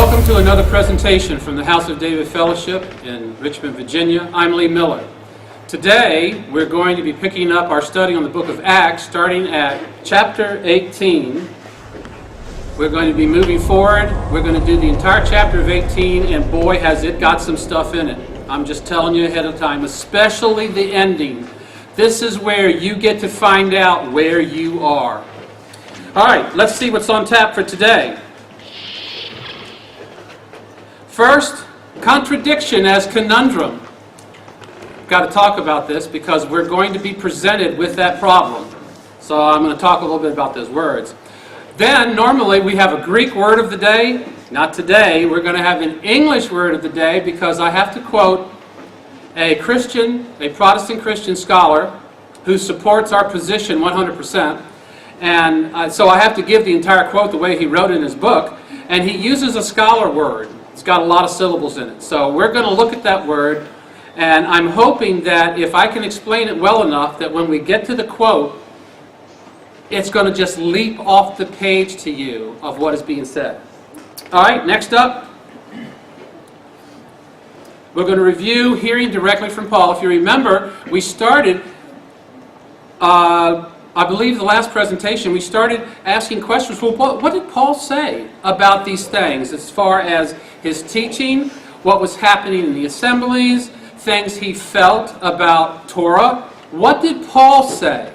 Welcome to another presentation from the House of David Fellowship in Richmond, Virginia. I'm Lee Miller. Today, we're going to be picking up our study on the book of Acts, starting at chapter 18. We're going to be moving forward. We're going to do the entire chapter of 18, and boy, has it got some stuff in it. I'm just telling you ahead of time, especially the ending. This is where you get to find out where you are. All right, let's see what's on tap for today. First, contradiction as conundrum. Got to talk about this because we're going to be presented with that problem. So I'm going to talk a little bit about those words. Then, normally, we have a Greek word of the day. Not today. We're going to have an English word of the day because I have to quote a Protestant Christian scholar who supports our position 100%. And so I have to give the entire quote the way he wrote in his book. And he uses a scholar word. It's got a lot of syllables in it. So we're going to look at that word, and I'm hoping that if I can explain it well enough that when we get to the quote, it's going to just leap off the page to you of what is being said. All right, next up, we're going to review hearing directly from Paul. If you remember, we started, I believe the last presentation, we started asking questions. Well, what did Paul say about these things as far as his teaching, what was happening in the assemblies, things he felt about Torah? What did Paul say?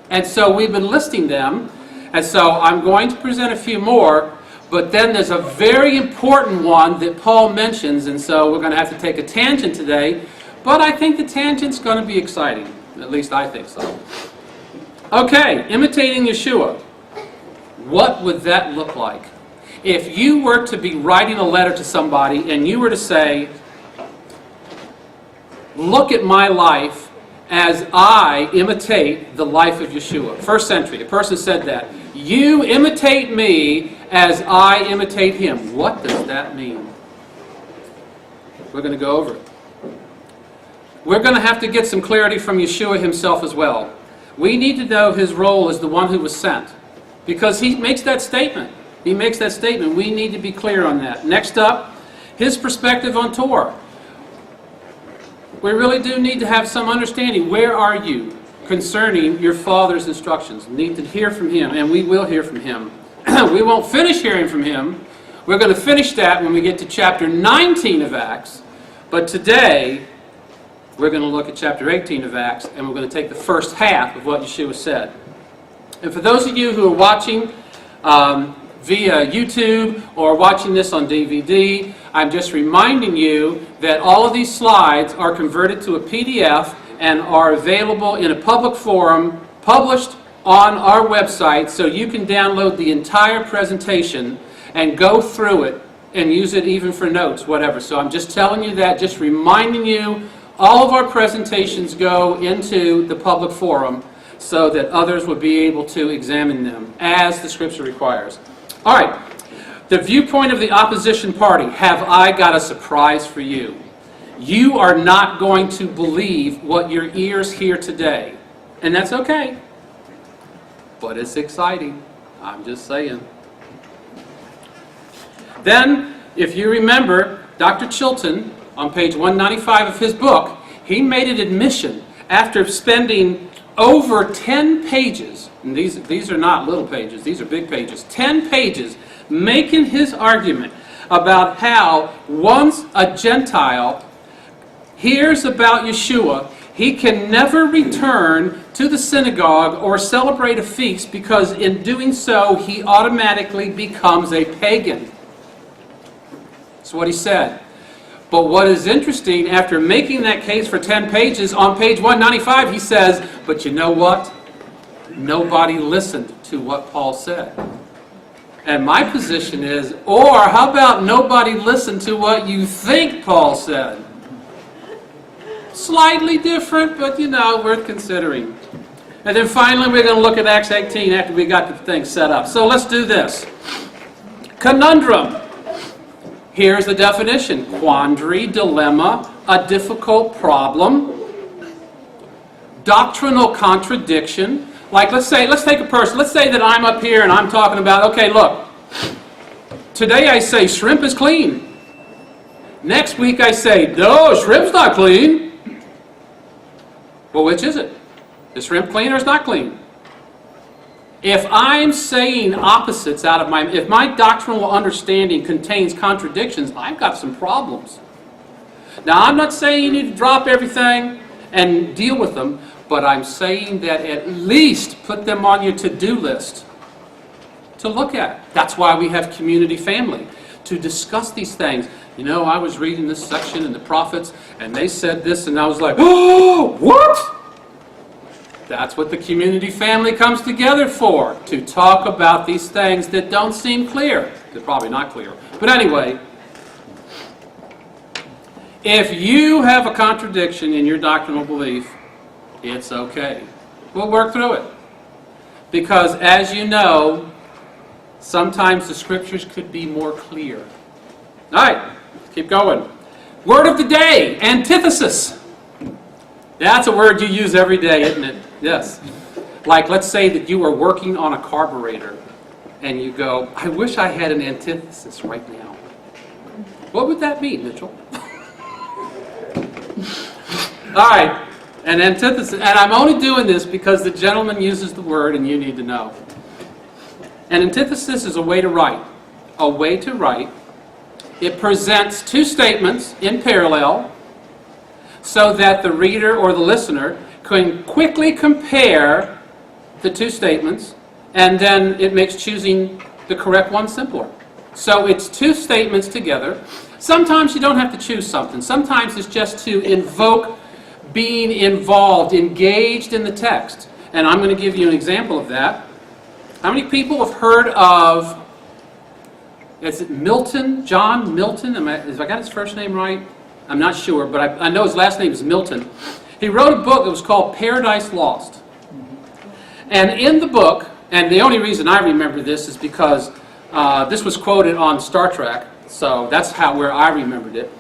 And so we've been listing them. And so I'm going to present a few more, but then there's a very important one that Paul mentions, and so we're going to have to take a tangent today. But I think the tangent's going to be exciting. At least I think so. Okay, imitating Yeshua. What would that look like? If you were to be writing a letter to somebody and you were to say, look at my life as I imitate the life of Yeshua. First century, a person said that. You imitate me as I imitate him. What does that mean? We're going to go over it. We're going to have to get some clarity from Yeshua himself as well. We need to know his role as the one who was sent. Because he makes that statement. He makes that statement. We need to be clear on that. Next up, his perspective on Torah. We really do need to have some understanding. Where are you concerning your Father's instructions? We need to hear from him, and we will hear from him. We won't finish hearing from him. We're going to finish that when we get to chapter 19 of Acts. But today, we're going to look at chapter 18 of Acts, and we're going to take the first half of what Yeshua said. And for those of you who are watching via YouTube or watching this on DVD, I'm just reminding you that all of these slides are converted to a PDF and are available in a public forum published on our website, so you can download the entire presentation and go through it and use it even for notes, whatever. So I'm just telling you that, just reminding you, all of our presentations go into the public forum so that others would be able to examine them as the Scripture requires. All right, the viewpoint of the opposition party. Have I got a surprise for you? You are not going to believe what your ears hear today. And that's okay. But it's exciting. I'm just saying. Then, if you remember, Dr. Chilton, on page 195 of his book, he made an admission after spending over 10 pages, and these are not little pages, these are big pages, 10 pages, making his argument about how once a Gentile hears about Yeshua, he can never return to the synagogue or celebrate a feast because in doing so, he automatically becomes a pagan. That's what he said. But what is interesting, after making that case for 10 pages, on page 195 he says, but you know what? Nobody listened to what Paul said. And my position is, or how about nobody listened to what you think Paul said? Slightly different, but worth considering. And then finally we're going to look at Acts 18 after we got the thing set up. So let's do this. Conundrum. Here's the definition. Quandary, dilemma, a difficult problem. Doctrinal contradiction. Like let's take a person. Let's say that I'm up here and I'm talking about, okay, look, today I say shrimp is clean. Next week I say, no, shrimp's not clean. Well, which is it? Is shrimp clean or is not clean? If I'm saying opposites out of if my doctrinal understanding contains contradictions, I've got some problems. Now, I'm not saying you need to drop everything and deal with them, but I'm saying that at least put them on your to-do list to look at. That's why we have community family, to discuss these things. You know, I was reading this section in the prophets, and they said this, and I was like, oh, what? That's what the community family comes together for, to talk about these things that don't seem clear. They're probably not clear. But anyway, if you have a contradiction in your doctrinal belief, it's okay. We'll work through it. Because as you know, sometimes the scriptures could be more clear. All right, keep going. Word of the day, antithesis. That's a word you use every day, isn't it? Yes. Like, let's say that you are working on a carburetor, and you go, I wish I had an antithesis right now. What would that mean, Mitchell? All right, an antithesis. And I'm only doing this because the gentleman uses the word, and you need to know. An antithesis is a way to write. A way to write. It presents two statements in parallel so that the reader or the listener can quickly compare the two statements, and then it makes choosing the correct one simpler. So it's two statements together. Sometimes you don't have to choose something. Sometimes it's just to invoke being involved, engaged in the text. And I'm going to give you an example of that. How many people have heard of, is it Milton, John Milton? Have I got his first name right? I'm not sure, but I know his last name is Milton. He wrote a book that was called Paradise Lost. And in the book, and the only reason I remember this is because this was quoted on Star Trek, so that's where I remembered it.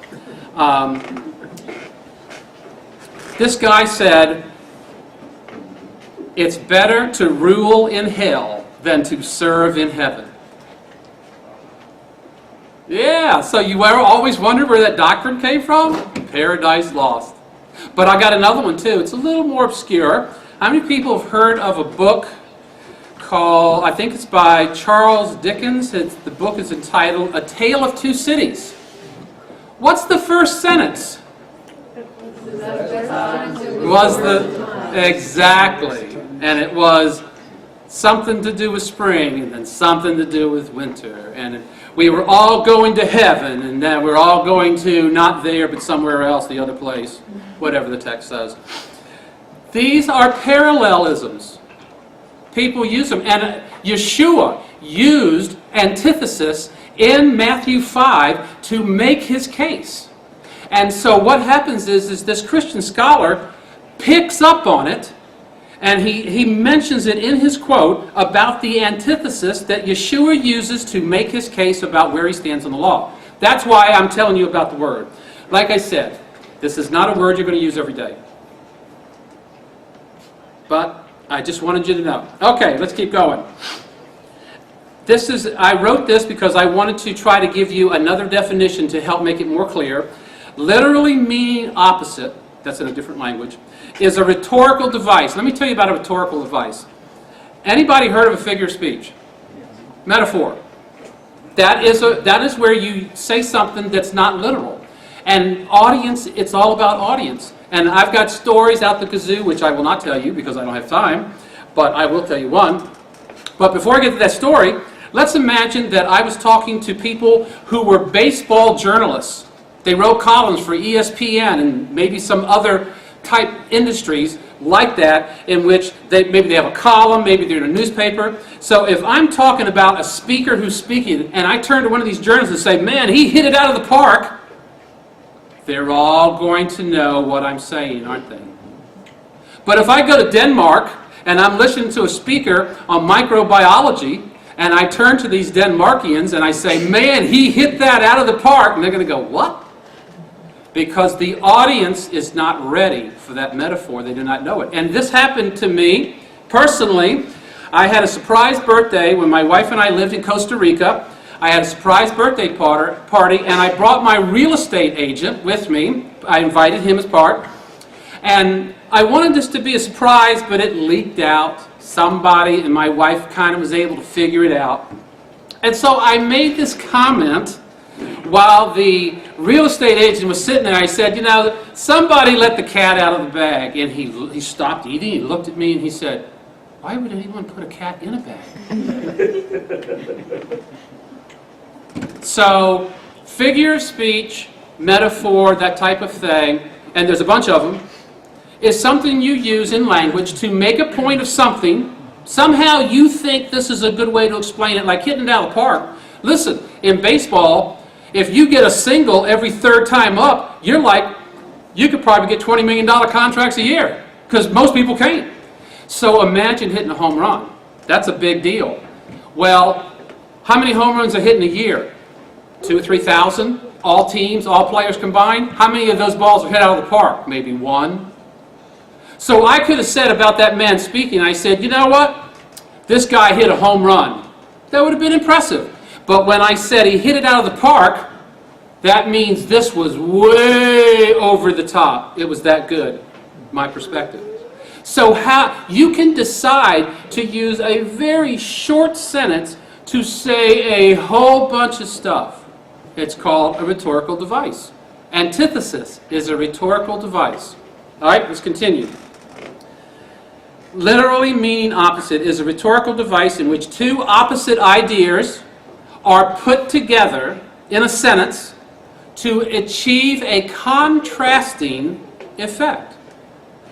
This guy said, it's better to rule in hell than to serve in heaven. Yeah, so you always wondered where that doctrine came from? Paradise Lost. But I got another one too. It's a little more obscure. How many people have heard of a book called, I think it's by Charles Dickens. The book is entitled A Tale of Two Cities. What's the first sentence? Exactly. And it was something to do with spring and then something to do with winter. And we were all going to heaven, and then we're all going to not there but somewhere else, the other place, whatever the text says. These are parallelisms. People use them. And Yeshua used antithesis in Matthew 5 to make his case. And so what happens is this Christian scholar picks up on it, and he mentions it in his quote about the antithesis that Yeshua uses to make his case about where he stands on the law. That's why I'm telling you about the word. Like I said, this is not a word you're going to use every day. But I just wanted you to know. Okay, let's keep going. I wrote this because I wanted to try to give you another definition to help make it more clear. Literally meaning opposite, that's in a different language, is a rhetorical device. Let me tell you about a rhetorical device. Anybody heard of a figure of speech? Metaphor. That is where you say something that's not literal. And audience, it's all about audience. And I've got stories out the kazoo, which I will not tell you because I don't have time, but I will tell you one. But before I get to that story, let's imagine that I was talking to people who were baseball journalists. They wrote columns for ESPN and maybe some other type industries like that, in which maybe they have a column, maybe they're in a newspaper. So if I'm talking about a speaker who's speaking, and I turn to one of these journalists and say, man, he hit it out of the park, they're all going to know what I'm saying, aren't they? But if I go to Denmark and I'm listening to a speaker on microbiology, and I turn to these Denmarkians and I say, man, he hit that out of the park, and they're going to go, what? Because the audience is not ready for that metaphor. They do not know it. And this happened to me personally. I had a surprise birthday when my wife and I lived in Costa Rica. I had a surprise birthday party, and I brought my real estate agent with me. I invited him as part. And I wanted this to be a surprise, but it leaked out. Somebody, and my wife kind of was able to figure it out. And so I made this comment while the real estate agent was sitting there. I said, you know, somebody let the cat out of the bag. And he stopped eating, he looked at me, and he said, why would anyone put a cat in a bag? So, figure of speech, metaphor, that type of thing, and there's a bunch of them, is something you use in language to make a point of something. Somehow you think this is a good way to explain it, like hitting it out of the park. Listen, in baseball, if you get a single every third time up, you're like, you could probably get $20 million contracts a year, because most people can't. So imagine hitting a home run. That's a big deal. Well, how many home runs are hit in a year? 2,000 or 3,000? All teams, all players combined? How many of those balls are hit out of the park? Maybe one. So I could have said about that man speaking, I said, you know what? This guy hit a home run. That would have been impressive. But when I said he hit it out of the park, that means this was way over the top. It was that good, my perspective. So how you can decide to use a very short sentence to say a whole bunch of stuff. It's called a rhetorical device. Antithesis is a rhetorical device. All right, let's continue. Literally meaning opposite is a rhetorical device in which two opposite ideas are put together in a sentence to achieve a contrasting effect.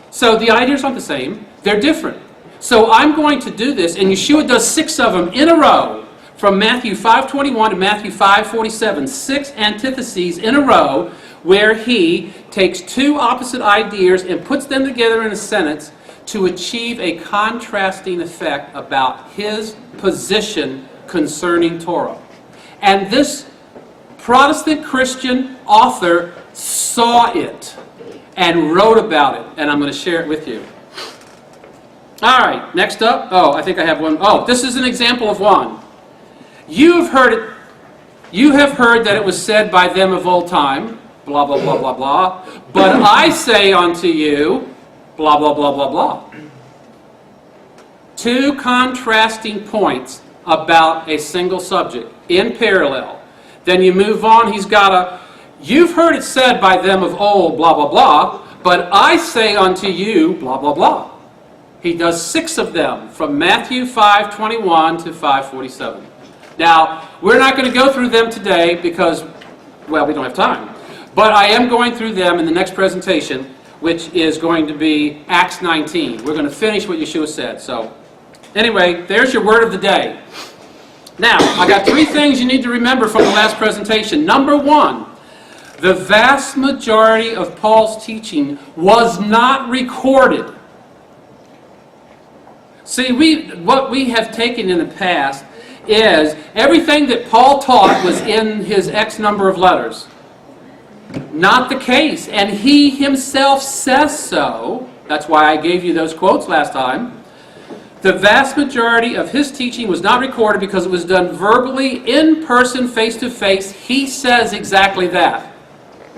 So the ideas aren't the same, they're different. So I'm going to do this, and Yeshua does 6 of them in a row, from Matthew 5:21 to Matthew 5:47, 6 antitheses in a row, where he takes two opposite ideas and puts them together in a sentence to achieve a contrasting effect about his position concerning Torah. And this Protestant Christian author saw it and wrote about it, and I'm going to share it with you. All right, next up. Oh, I think I have one. Oh, this is an example of one. You have heard it. You have heard that it was said by them of old time, blah, blah, blah, blah, blah. But I say unto you, blah, blah, blah, blah, blah. Two contrasting points about a single subject in parallel. Then you move on, he's got a, you've heard it said by them of old, blah, blah, blah, but I say unto you, blah, blah, blah. He does 6 of them, from Matthew 5:21 to 5:47. Now, we're not going to go through them today because, well, we don't have time. But I am going through them in the next presentation, which is going to be Acts 19. We're going to finish what Yeshua said. So, anyway, there's your word of the day. Now, I got 3 things you need to remember from the last presentation. Number 1, the vast majority of Paul's teaching was not recorded. See, what we have taken in the past is everything that Paul taught was in his X number of letters. Not the case, and he himself says so. That's why I gave you those quotes last time. The vast majority of his teaching was not recorded because it was done verbally, in person, face to face. He says exactly that.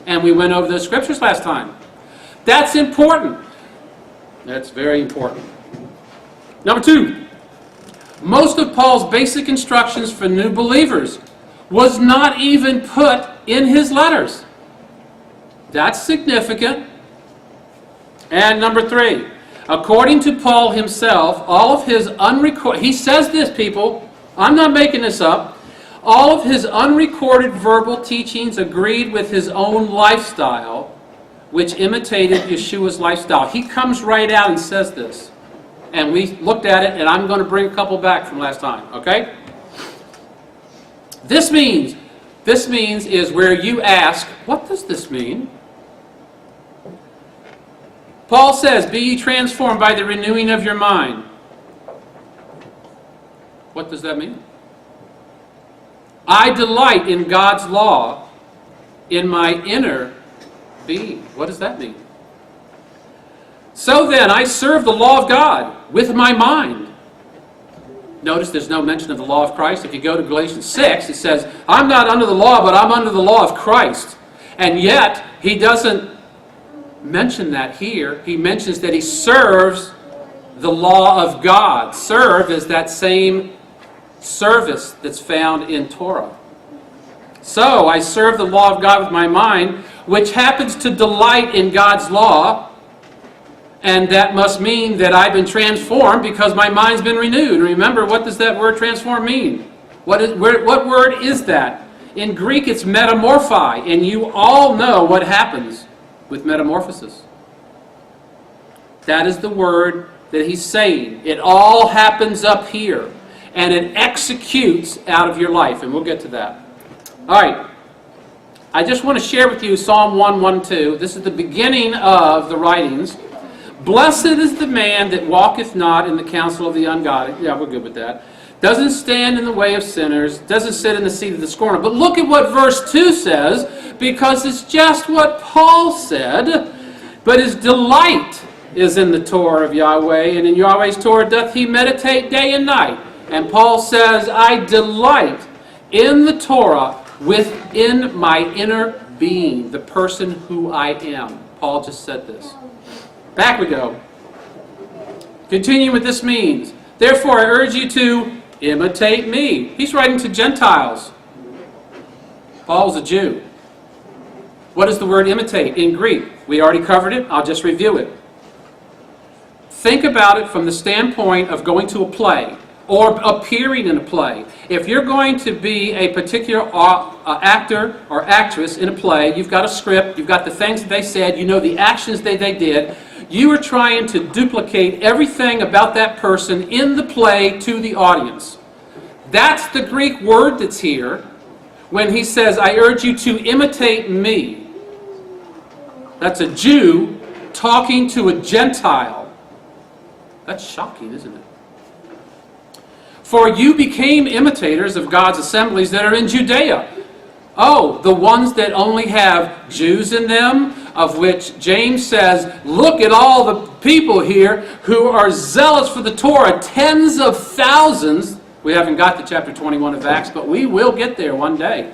And we went over those scriptures last time. That's important. That's very important. Number 2, most of Paul's basic instructions for new believers was not even put in his letters. That's significant. And number 3, according to Paul himself, all of his unrecorded, he says this, people, I'm not making this up, all of his unrecorded verbal teachings agreed with his own lifestyle, which imitated Yeshua's lifestyle. He comes right out and says this. And we looked at it, and I'm going to bring a couple back from last time, okay? This means is where you ask, what does this mean? Paul says, be ye transformed by the renewing of your mind. What does that mean? I delight in God's law in my inner being. What does that mean? So then, I serve the law of God with my mind. Notice there's no mention of the law of Christ. If you go to Galatians 6, it says, I'm not under the law, but I'm under the law of Christ. And yet, he doesn't mention that here. He mentions that he serves the law of God. Serve is that same service that's found in Torah. So, I serve the law of God with my mind, which happens to delight in God's law, and that must mean that I've been transformed because my mind's been renewed. Remember, what does that word transform mean? What word is that? In Greek, it's metamorphai, and you all know what happens with metamorphosis. That is the word that he's saying. It all happens up here, and it executes out of your life, and we'll get to that. All right. I just want to share with you Psalm 112. This is the beginning of the writings. Blessed is the man that walketh not in the counsel of the ungodly. Yeah, we're good with that. Doesn't stand in the way of sinners. Doesn't sit in the seat of the scorner. But look at what verse 2 says, because it's just what Paul said. But his delight is in the Torah of Yahweh, and in Yahweh's Torah doth he meditate day and night. And Paul says, I delight in the Torah within my inner being, the person who I am. Paul just said this. Back we go. Continue what this means. Therefore, I urge you to imitate me. He's writing to Gentiles. Paul's a Jew. What is the word imitate in Greek? We already covered it. I'll just review it. Think about it from the standpoint of going to a play or appearing in a play. If you're going to be a particular actor or actress in a play, you've got a script, you've got the things that they said, you know the actions that they did. You are trying to duplicate everything about that person in the play to the audience. That's the Greek word that's here when he says, I urge you to imitate me. That's a Jew talking to a Gentile. That's shocking, isn't it? For you became imitators of God's assemblies that are in Judea. Oh, the ones that only have Jews in them, of which James says, look at all the people here who are zealous for the Torah, tens of thousands. We haven't got to chapter 21 of Acts, but we will get there one day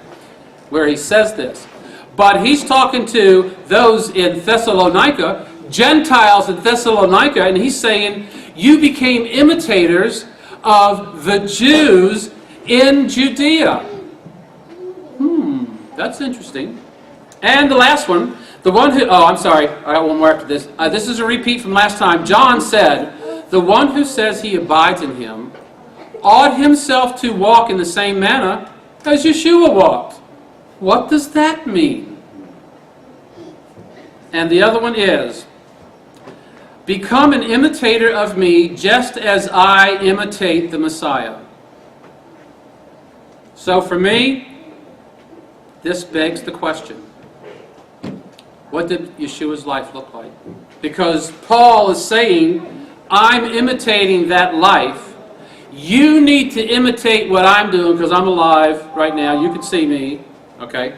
where he says this. But he's talking to those in Thessalonica, Gentiles in Thessalonica, and he's saying, you became imitators of the Jews in Judea. That's interesting. And the last one, the one who, I'm sorry, I got one more after this. This is a repeat from last time. John said, the one who says he abides in him ought himself to walk in the same manner as Yeshua walked. What does that mean? And the other one is, become an imitator of me just as I imitate the Messiah. So for me, this begs the question, what did Yeshua's life look like? Because Paul is saying, I'm imitating that life. You need to imitate what I'm doing because I'm alive right now. You can see me. Okay?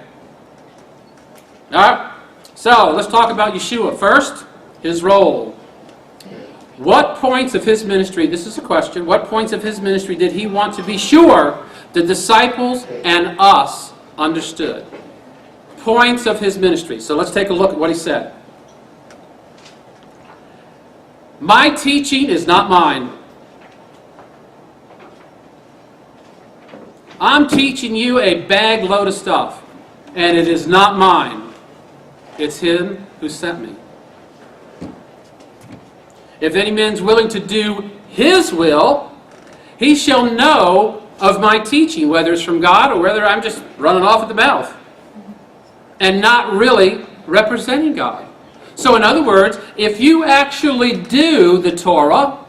All right? So, let's talk about Yeshua. First, his role. What points of his ministry, this is a question, what points of his ministry did he want to be sure the disciples and us understood? Points of his ministry. So let's take a look at what he said. My teaching is not mine. I'm teaching you a bag load of stuff, and it is not mine. It's him who sent me. If any man's willing to do his will, he shall know of my teaching, whether it's from God or whether I'm just running off at the mouth and not really representing God. So in other words, if you actually do the Torah,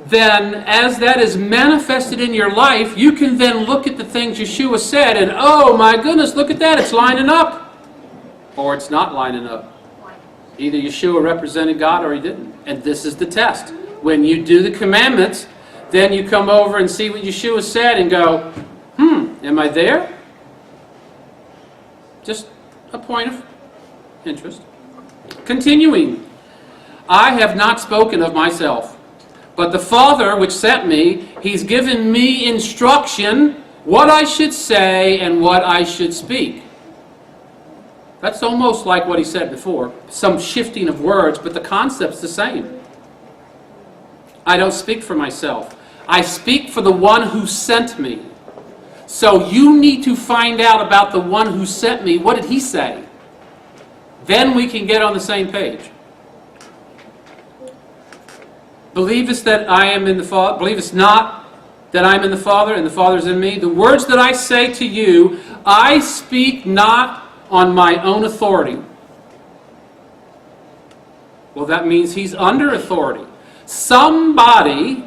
then as that is manifested in your life, you can then look at the things Yeshua said and, oh my goodness, look at that, it's lining up. Or it's not lining up. Either Yeshua represented God or he didn't. And this is the test. When you do the commandments, then you come over and see what Yeshua said and go, am I there? Just a point of interest. Continuing. I have not spoken of myself, But the Father which sent me, he's given me instruction what I should say and what I should speak. That's almost like what he said before. Some shifting of words, but the concept's the same. I don't speak for myself. I speak for the one who sent me. So you need to find out about the one who sent me. What did he say? Then we can get on the same page. Believest that I am in the Father? Believest not that I am in the Father and the Father is in me? The words that I say to you, I speak not on my own authority. Well, that means he's under authority. Somebody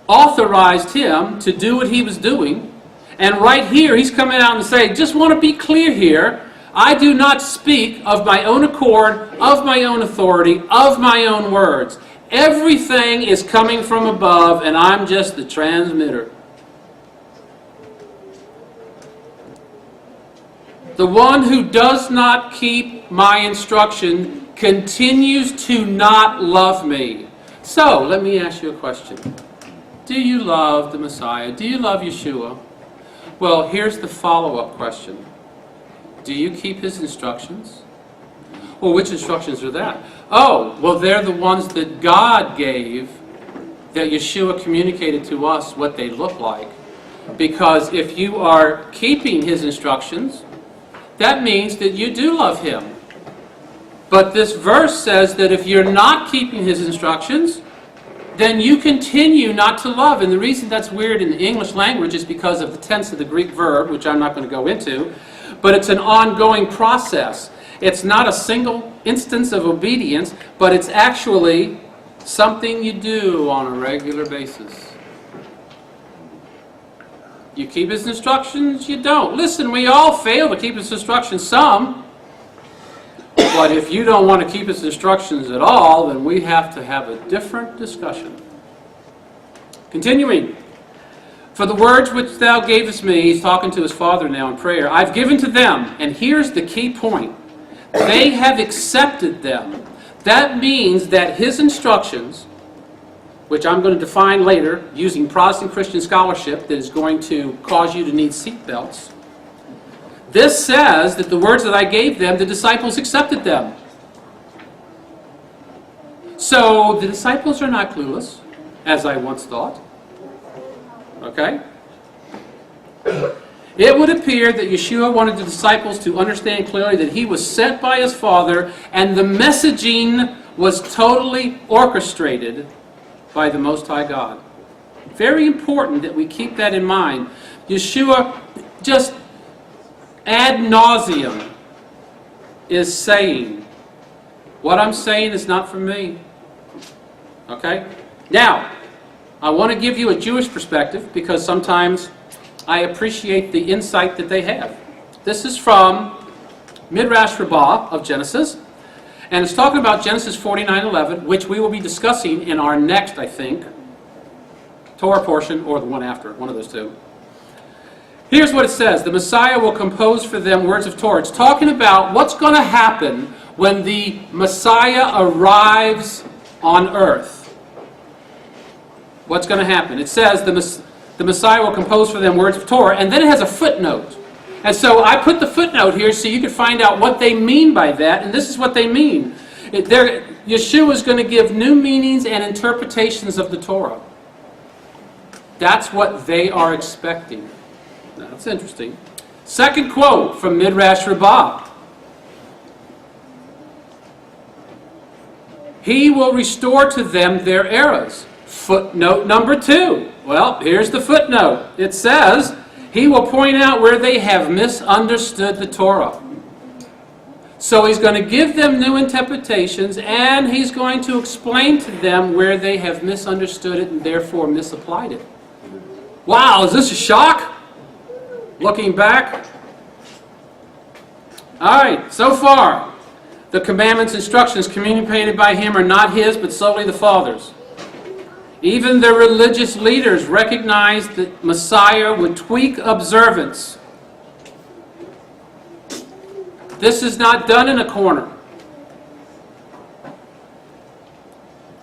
authorized him to do what he was doing. And right here, he's coming out and saying, just want to be clear here, I do not speak of my own accord, of my own authority, of my own words. Everything is coming from above, and I'm just the transmitter. The one who does not keep my instruction continues to not love me. So, let me ask you a question. Do you love the Messiah? Do you love Yeshua? Well, here's the follow-up question. Do you keep his instructions? Well, which instructions are that? Oh, well, they're the ones that God gave, that Yeshua communicated to us what they look like. Because if you are keeping his instructions, that means that you do love him. But this verse says that if you're not keeping his instructions, then you continue not to love. And the reason that's weird in the English language is because of the tense of the Greek verb, which I'm not going to go into, but it's an ongoing process. It's not a single instance of obedience, but it's actually something you do on a regular basis. You keep his instructions, you don't. Listen, we all fail to keep his instructions some. But if you don't want to keep his instructions at all, then we have to have a different discussion. Continuing. For the words which thou gavest me, he's talking to his Father now in prayer, I've given to them. And here's the key point. They have accepted them. That means that his instructions, which I'm going to define later using Protestant Christian scholarship that is going to cause you to need seatbelts. This says that the words that I gave them, the disciples accepted them. So the disciples are not clueless, as I once thought. Okay? It would appear that Yeshua wanted the disciples to understand clearly that he was sent by his Father, and the messaging was totally orchestrated by the Most High God. Very important that we keep that in mind. Yeshua just ad nauseum is saying, what I'm saying is not from me. Okay? Now, I want to give you a Jewish perspective because sometimes I appreciate the insight that they have. This is from Midrash Rabbah of Genesis, and it's talking about Genesis 49:11, which we will be discussing in our next, I think, Torah portion, or the one after, one of those two. Here's what it says. The Messiah will compose for them words of Torah. It's talking about what's going to happen when the Messiah arrives on earth. What's going to happen? It says the Messiah will compose for them words of Torah, and then it has a footnote. And so I put the footnote here so you can find out what they mean by that, and this is what they mean. Yeshua is going to give new meanings and interpretations of the Torah. That's what they are expecting. Now, that's interesting. Second quote from Midrash Rabbah. He will restore to them their eras. Footnote number 2. Well, here's the footnote. It says, he will point out where they have misunderstood the Torah. So he's going to give them new interpretations, and he's going to explain to them where they have misunderstood it and therefore misapplied it. Wow, is this a shock? Looking back. Alright, so far, the commandments, instructions communicated by him are not his, but solely the Father's. Even the religious leaders recognized that Messiah would tweak observance. This is not done in a corner.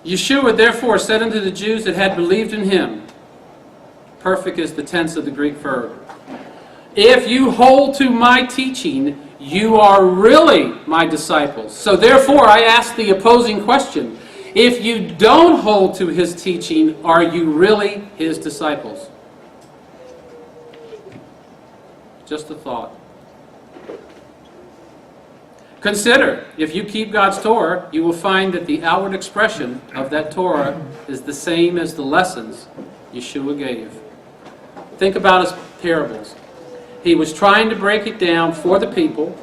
Yeshua therefore said unto the Jews that had believed in him, perfect is the tense of the Greek verb, if you hold to my teaching, you are really my disciples. So therefore I ask the opposing question, if you don't hold to his teaching, are you really his disciples? Just a thought. Consider, if you keep God's Torah, you will find that the outward expression of that Torah is the same as the lessons Yeshua gave. Think about his parables. He was trying to break it down for the people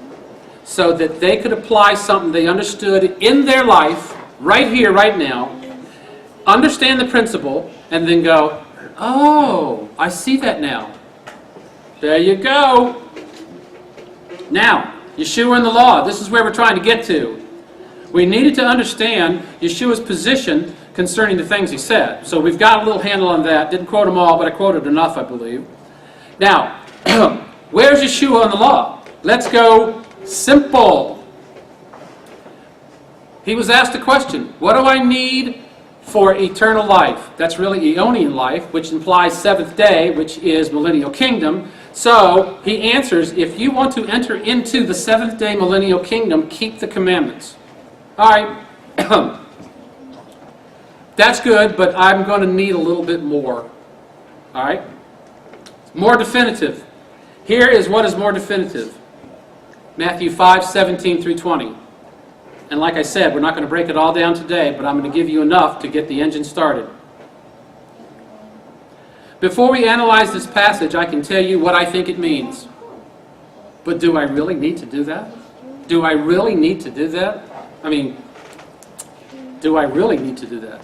so that they could apply something they understood in their life, right here, right now, understand the principle, and then go, oh, I see that now. There you go. Now, Yeshua and the law. This is where we're trying to get to. We needed to understand Yeshua's position concerning the things he said. So we've got a little handle on that. Didn't quote them all, but I quoted enough, I believe. Now, where's Yeshua in the law? Let's go simple. He was asked a question. What do I need for eternal life? That's really Aeonian life, which implies seventh day, which is millennial kingdom. So he answers, if you want to enter into the seventh day millennial kingdom, keep the commandments. All right. That's good, but I'm going to need a little bit more. All right? More definitive. Here is what is more definitive. Matthew 5:17 through 20. And like I said, we're not going to break it all down today, but I'm going to give you enough to get the engine started. Before we analyze this passage, I can tell you what I think it means. But do I really need to do that? Do I really need to do that? I mean, do I really need to do that?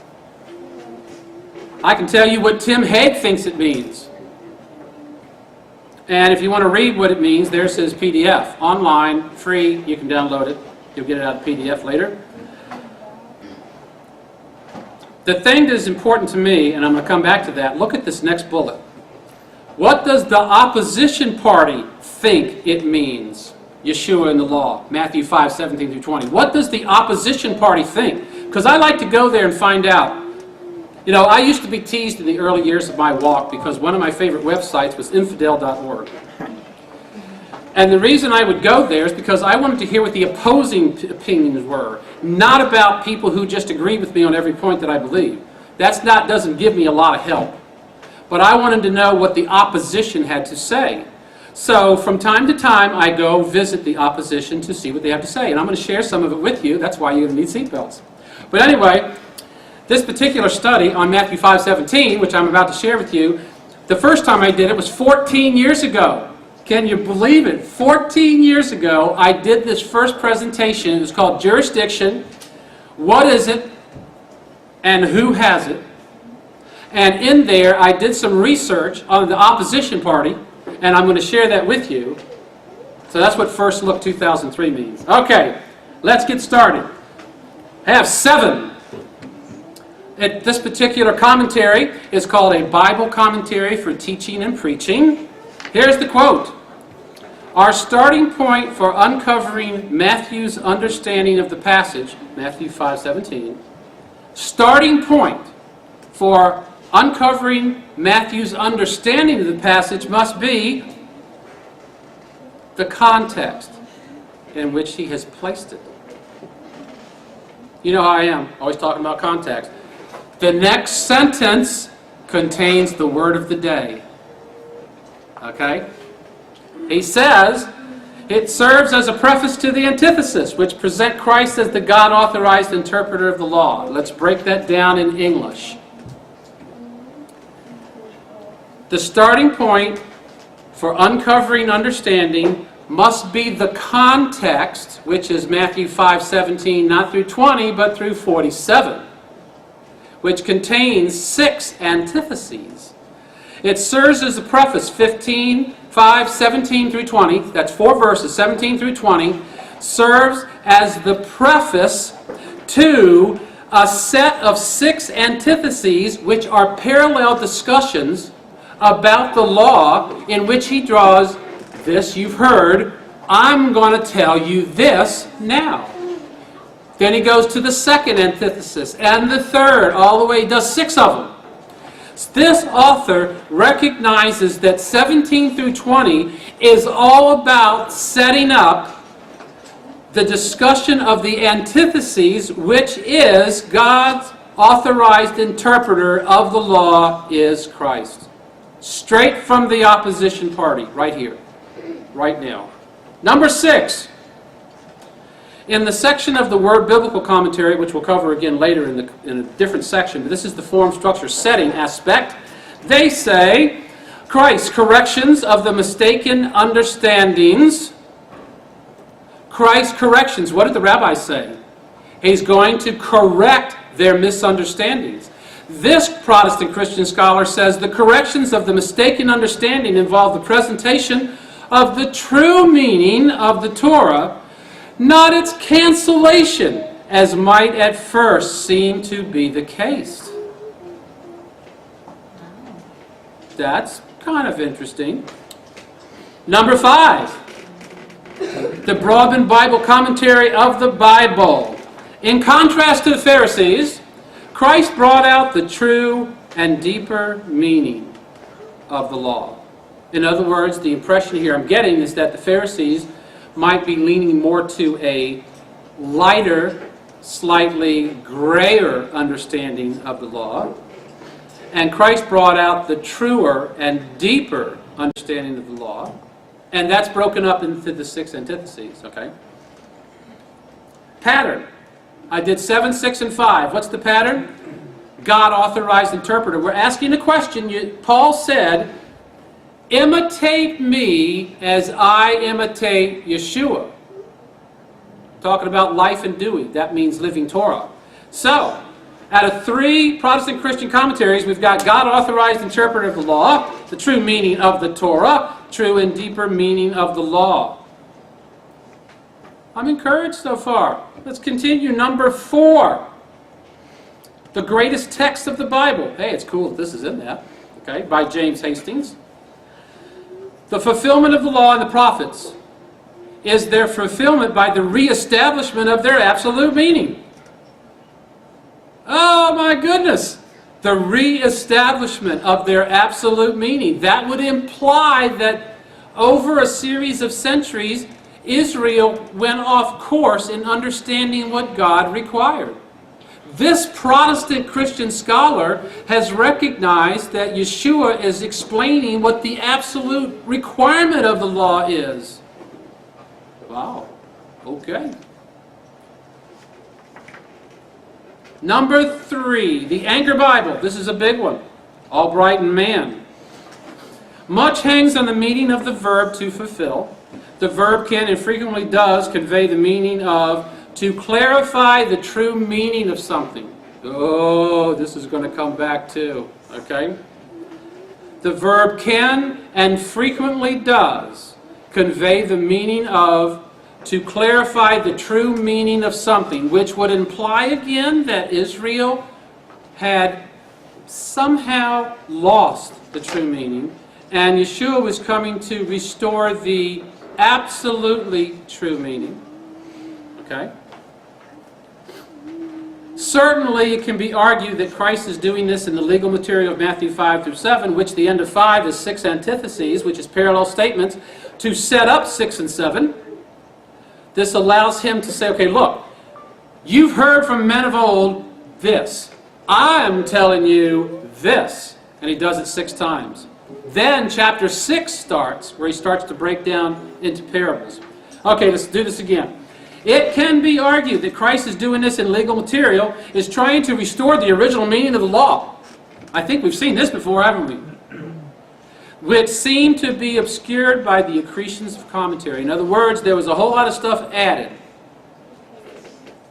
I can tell you what Tim Hague thinks it means. And if you want to read what it means, there's his PDF. Online, free, you can download it. You'll get it out of PDF later. The thing that is important to me, and I'm going to come back to that, look at this next bullet. What does the opposition party think it means? Yeshua and the law, Matthew 5:17 through 20. What does the opposition party think? Because I like to go there and find out. You know, I used to be teased in the early years of my walk because one of my favorite websites was infidel.org. And the reason I would go there is because I wanted to hear what the opposing opinions were, not about people who just agree with me on every point that I believe. Doesn't give me a lot of help. But I wanted to know what the opposition had to say. So from time to time, I go visit the opposition to see what they have to say. And I'm going to share some of it with you. That's why you're going to need seatbelts. But anyway, this particular study on Matthew 5:17, which I'm about to share with you, the first time I did it was 14 years ago. Can you believe it? 14 years ago, I did this first presentation. It was called Jurisdiction. What is it? And who has it? And in there, I did some research on the opposition party, and I'm going to share that with you. So that's what First Look 2003 means. Okay, let's get started. I have 7. This particular commentary is called a Bible Commentary for Teaching and Preaching. Here's the quote. Our starting point for uncovering Matthew's understanding of the passage, Matthew 5:17, starting point for uncovering Matthew's understanding of the passage must be the context in which he has placed it. You know how I am, always talking about context. The next sentence contains the word of the day. Okay? He says, it serves as a preface to the antithesis, which present Christ as the God-authorized interpreter of the law. Let's break that down in English. The starting point for uncovering understanding must be the context, which is Matthew 5:17, not through 20, but through 47, which contains 6 antitheses. It serves as a preface, 5:17 through 20, that's 4 verses, 17 through 20, serves as the preface to a set of 6 antitheses, which are parallel discussions about the law, in which he draws this you've heard, I'm going to tell you this now. Then he goes to the second antithesis and the third, all the way, he does 6 of them. This author recognizes that 17 through 20 is all about setting up the discussion of the antitheses, which is God's authorized interpreter of the law is Christ. Straight from the opposition party, right here, right now. Number 6. In the section of the Word Biblical Commentary, which we'll cover again later in a different section, but this is the form, structure, setting aspect, they say, Christ's corrections of the mistaken understandings. Christ's corrections, what did the rabbis say? He's going to correct their misunderstandings. This Protestant Christian scholar says the corrections of the mistaken understanding involve the presentation of the true meaning of the Torah, not its cancellation, as might at first seem to be the case. That's kind of interesting. Number 5, the Broadman Bible Commentary of the Bible. In contrast to the Pharisees, Christ brought out the true and deeper meaning of the law. In other words, the impression here I'm getting is that the Pharisees might be leaning more to a lighter, slightly grayer understanding of the law. And Christ brought out the truer and deeper understanding of the law. And that's broken up into the 6 antitheses, okay? Pattern. I did 7, 6, and 5. What's the pattern? God authorized interpreter. We're asking a question. Paul said, imitate me as I imitate Yeshua. Talking about life and doing. That means living Torah. So, out of 3 Protestant Christian commentaries, we've got God authorized interpreter of the law, the true meaning of the Torah, true and deeper meaning of the law. I'm encouraged so far. Let's continue. Number 4. The greatest text of the Bible. Hey, it's cool that this is in that. Okay, by James Hastings. The fulfillment of the law and the prophets is their fulfillment by the reestablishment of their absolute meaning. Oh my goodness! The reestablishment of their absolute meaning. That would imply that over a series of centuries, Israel went off course in understanding what God required. This Protestant Christian scholar has recognized that Yeshua is explaining what the absolute requirement of the law is. Wow. Okay. Number 3, the Anchor Bible. This is a big one. Albright and Mann. Much hangs on the meaning of the verb to fulfill. The verb can and frequently does convey the meaning of to clarify the true meaning of something. Oh, this is going to come back too. Okay? The verb can and frequently does convey the meaning of to clarify the true meaning of something, which would imply again that Israel had somehow lost the true meaning, and Yeshua was coming to restore the absolutely true meaning. Okay? Certainly, it can be argued that Christ is doing this in the legal material of Matthew 5 through 7, which the end of 5 is 6 antitheses, which is parallel statements, to set up 6 and 7. This allows him to say, okay, look, you've heard from men of old this. I'm telling you this. And he does it 6 times. Then chapter 6 starts, where he starts to break down into parables. Okay, let's do this again. It can be argued that Christ is doing this in legal material, is trying to restore the original meaning of the law. I think we've seen this before, haven't we? Which seemed to be obscured by the accretions of commentary. In other words, there was a whole lot of stuff added,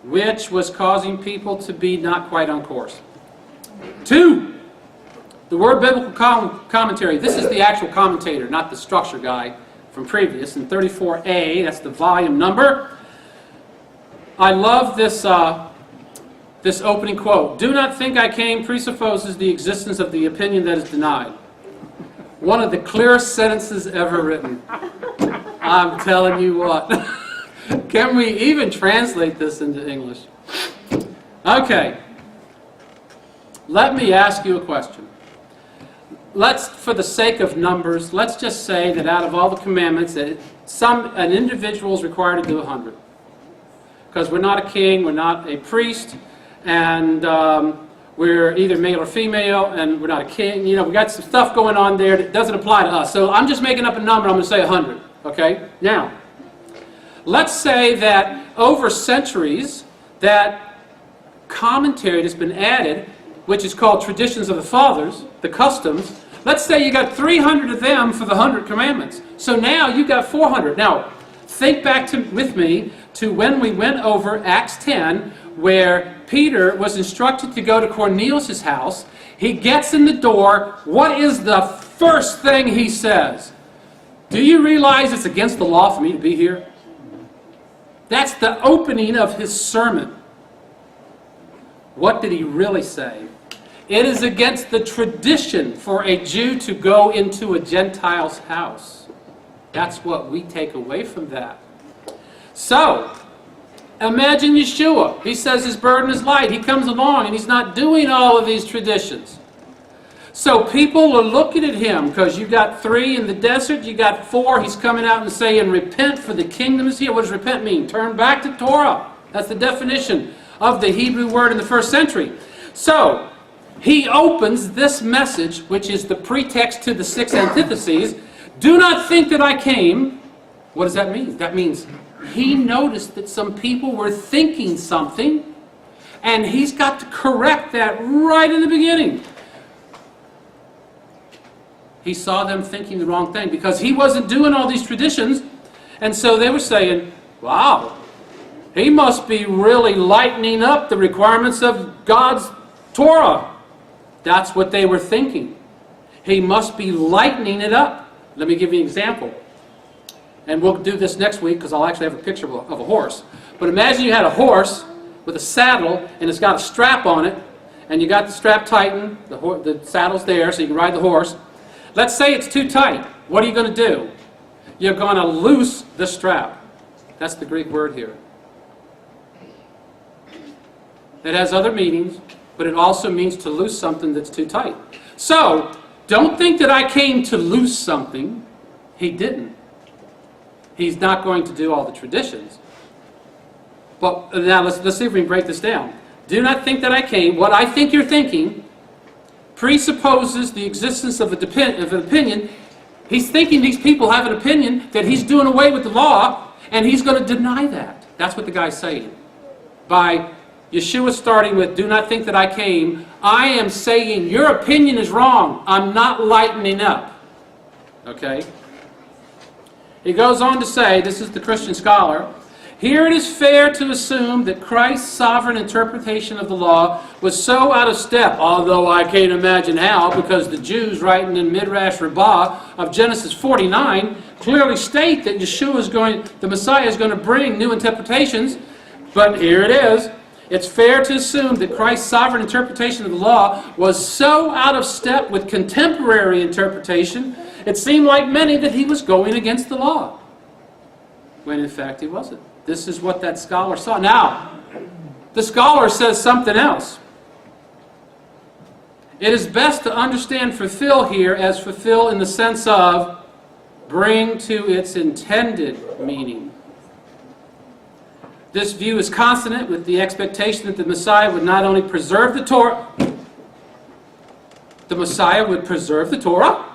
which was causing people to be not quite on course. 2, the Word Biblical Commentary. This is the actual commentator, not the structure guy from previous. In 34A, that's the volume number. I love this this opening quote. Do not think I came presupposes the existence of the opinion that is denied. One of the clearest sentences ever written. I'm telling you what. Can we even translate this into English? Okay. Let me ask you a question. Let's, for the sake of numbers, let's just say that out of all the commandments, that an individual is required to do 100. Because we're not a king, we're not a priest, and we're either male or female, and we're not a king. You know, we got some stuff going on there that doesn't apply to us. So I'm just making up a number. I'm going to say 100. Okay? Now, let's say that over centuries, that commentary that's been added, which is called traditions of the fathers, the customs, let's say you got 300 of them for the 100 commandments. So now you got 400. Now, think back with me to when we went over Acts 10, where Peter was instructed to go to Cornelius' house. He gets in the door. What is the first thing he says? Do you realize it's against the law for me to be here? That's the opening of his sermon. What did he really say? It is against the tradition for a Jew to go into a Gentile's house. That's what we take away from that. So, imagine Yeshua. He says his burden is light. He comes along and he's not doing all of these traditions. So people are looking at him because you got 3 in the desert, you got 4. He's coming out and saying, repent for the kingdom is here. What does repent mean? Turn back to Torah. That's the definition of the Hebrew word in the first century. So, he opens this message, which is the pretext to the 6 antitheses. Do not think that I came. What does that mean? That means he noticed that some people were thinking something, and he's got to correct that right in the beginning. He saw them thinking the wrong thing because he wasn't doing all these traditions, and so they were saying, wow, he must be really lightening up the requirements of God's Torah. That's what they were thinking. He must be lightening it up. Let me give you an example. And we'll do this next week because I'll actually have a picture of a horse. But imagine you had a horse with a saddle and it's got a strap on it, and you got the strap tightened, the saddle's there so you can ride the horse. Let's say it's too tight. What are you going to do? You're going to loose the strap. That's the Greek word here. It has other meanings, but it also means to loose something that's too tight. So, don't think that I came to loose something. He didn't. He's not going to do all the traditions. But now let's see if we can break this down. Do not think that I came. What I think you're thinking presupposes the existence of an opinion. He's thinking these people have an opinion that he's doing away with the law, and he's going to deny that. That's what the guy's saying. By Yeshua starting with, do not think that I came, I am saying your opinion is wrong. I'm not lightening up. Okay? He goes on to say, this is the Christian scholar, here it is fair to assume that Christ's sovereign interpretation of the law was so out of step, although I can't imagine how, because the Jews writing in Midrash Rabbah of Genesis 49 clearly state that the Messiah is going to bring new interpretations, but here it is. It's fair to assume that Christ's sovereign interpretation of the law was so out of step with contemporary interpretation, it seemed like many that he was going against the law, when in fact he wasn't. This is what that scholar saw. Now, the scholar says something else. It is best to understand fulfill here as fulfill in the sense of bring to its intended meaning. This view is consonant with the expectation that the Messiah would not only preserve the Torah, the Messiah would preserve the Torah,